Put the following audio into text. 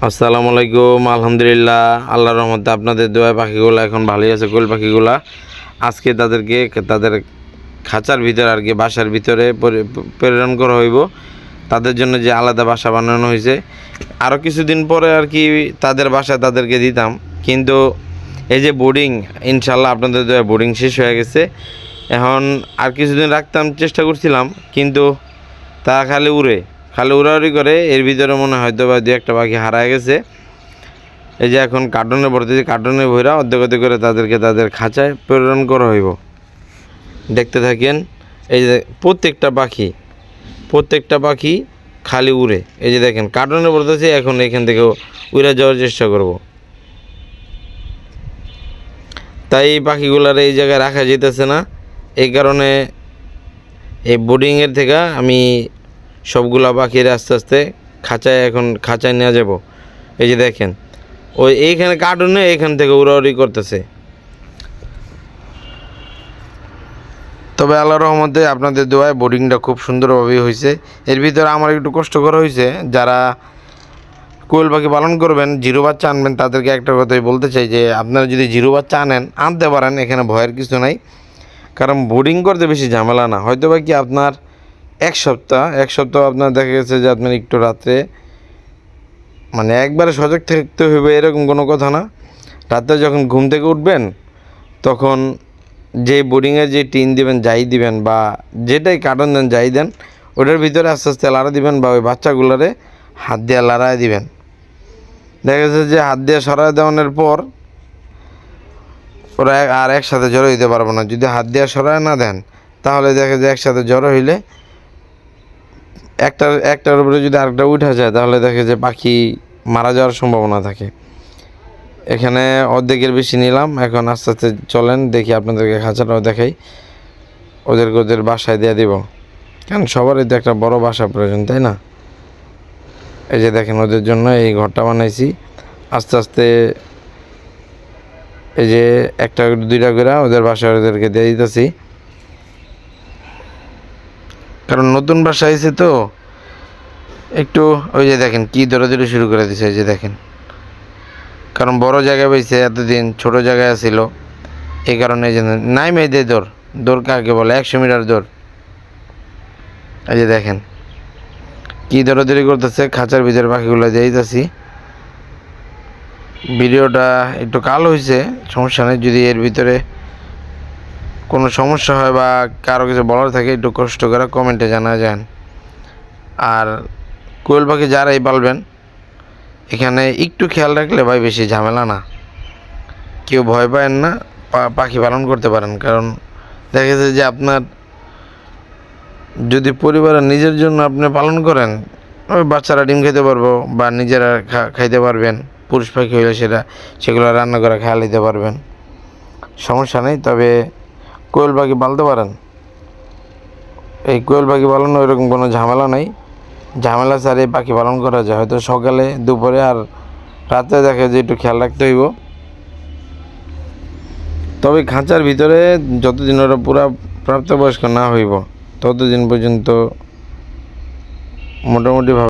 আসসালামু আলাইকুম। আলহামদুলিল্লাহ, আল্লাহর রহমতে আপনাদের দোয়ায় পাখিগুলো এখন ভালোই আছে। কোয়েল পাখিগুলা আজকে তাদেরকে তাদের খাঁচার ভিতরে আর কি বাসার ভিতরে প্রেরণ করা হইব। তাদের জন্য যে আলাদা বাসা বানানো হয়েছে, আরও কিছুদিন পরে আর কি তাদের বাসা তাদেরকে দিতাম, কিন্তু এই যে বোর্ডিং, ইনশাল্লাহ আপনাদের দোয়ায় বোর্ডিং শেষ হয়ে গেছে। এখন আর কিছুদিন রাখতাম চেষ্টা করছিলাম, কিন্তু তারা খালি উড়াউড়ি করে। এর ভিতরে মনে হয়তো বা দু একটা পাখি হারায় গেছে। এই যে এখন কার্টুনে ভরতেছি, কার্টুনে ভরা অর্ধেক করে তাদেরকে তাদের খাঁচায় প্রেরণ করা হইব। দেখতে থাকেন। এই যে প্রত্যেকটা পাখি খালি উড়ে। এই যে দেখেন কার্টুনে ভরতেছি, এখন এখান থেকে উড়ে যাওয়ার চেষ্টা করব। তাই এই পাখিগুলার এই জায়গায় রাখা যেতেছে না। এই কারণে এই বোর্ডিংয়ের থেকে আমি সবগুলা পাখির আস্তে আস্তে খাঁচায় নিয়ে যাব। এই যে দেখেন এইখানে কার্টুনে এইখান থেকে উড়াউড়ি করতেছে। তবে আল্লাহর রহমতে আপনাদের দোয়ায় বোর্ডিংটা খুব সুন্দরভাবেই হয়েছে। এর ভিতরে আমার একটু কষ্ট করা হয়েছে। যারা কোয়েল পাখি পালন করবেন, জিরো বাচ্চা আনবেন, তাদেরকে একটা কথাই বলতে চাই যে আপনারা যদি জিরো বাচ্চা আনতে পারেন, এখানে ভয়ের কিছু নাই। কারণ বোর্ডিং করতে বেশি ঝামেলা না। হয়তো বা কি আপনার এক সপ্তাহ আপনার দেখা গেছে যে আপনার একটু রাত্রে মানে একবারে সজাগ থাকতে হবে এরকম কোনো কথা না। রাতে যখন ঘুম থেকে উঠবেন, তখন যে বোর্ডিংয়ে যে টিন দিবেন, যাই দিবেন বা যেটাই কার্টন দেন, যাই দেন, ওটার ভিতরে আস্তে আস্তে লাড়া দিবেন বা ওই বাচ্চাগুলোরে হাত দিয়ে লাড়ায় দিবেন। দেখা গেছে যে হাত দিয়ে সরাই দেওয়ানোর পর ওরা আর একসাথে জড়ো হইতে পারবো না। যদি হাত দিয়ে সরায় না দেন, তাহলে দেখা যায় একসাথে জড়ো হইলে একটার উপরে যদি আরেকটা উঠে যায়, তাহলে দেখে যে পাখি মারা যাওয়ার সম্ভাবনা থাকে। এখানে অর্ধেকের বেশি নিলাম। এখন আস্তে আস্তে চলেন দেখি, আপনাদেরকে খাঁচাটাও দেখাই। ওদের বাসায় দিয়ে দিব, কারণ সবারই তো একটা বড় বাসা প্রয়োজন, তাই না? এই যে দেখেন ওদের জন্য এই ঘরটা বানাইছি। আস্তে আস্তে এই যে একটা দুইটা করে ওদের বাসায় ওদেরকে দিয়ে দিতেছি, কারণ নতুন বাসা আইছে তো একটু। ওই যে দেখেন কি দৌড়াদৌড়ি শুরু করে দিছে। এই যে দেখেন, কারণ বড় জায়গায় পাইছে, এতদিন ছোট জায়গায় ছিল, এই কারণে এই যে নাই মেয়েদের দৌড় কাকে বলে, 100 মিটার দৌড়। এই যে দেখেন কি দৌড়াদৌড়ি করতেছে। খাঁচার ভিতরে পাখিগুলো দিতেছি। ভিডিওটা একটু কালো হয়েছে, সমস্যা নেই। যদি এর ভিতরে কোনো সমস্যা হয় বা কারো কিছু বলার থাকে, একটু কষ্ট করে কমেন্টে জানা যান। আর কোয়েল পাখি যারাই পালবেন, এখানে একটু খেয়াল রাখলে ভাই বেশি ঝামেলা না। কেউ ভয় পায়েন না, পাখি পালন করতে পারেন। কারণ দেখা যাচ্ছে যে আপনার যদি পরিবারের নিজের জন্য আপনি পালন করেন, ওই বাচ্চারা ডিম খেতে পারবো বা নিজেরা খাইতে পারবেন। পুরুষ পাখি হইলে সেগুলো রান্না করে খেয়ে নিতে পারবেন, সমস্যা নেই। তবে কোয়েল পাখি পালতে পারেন। এই কোয়েল পাখি পালন ওইরকম কোনো ঝামেলা নেই। ঝামেলা ছাড়াই পাখি পালন করা যায়। হয়তো সকালে, দুপুরে আর রাতে দেখে যে একটু খেয়াল রাখতে হইব। তবে খাঁচার ভিতরে যতদিন ওরা পুরা প্রাপ্তবয়স্ক না হইব, ততদিন পর্যন্ত মোটামুটিভাবে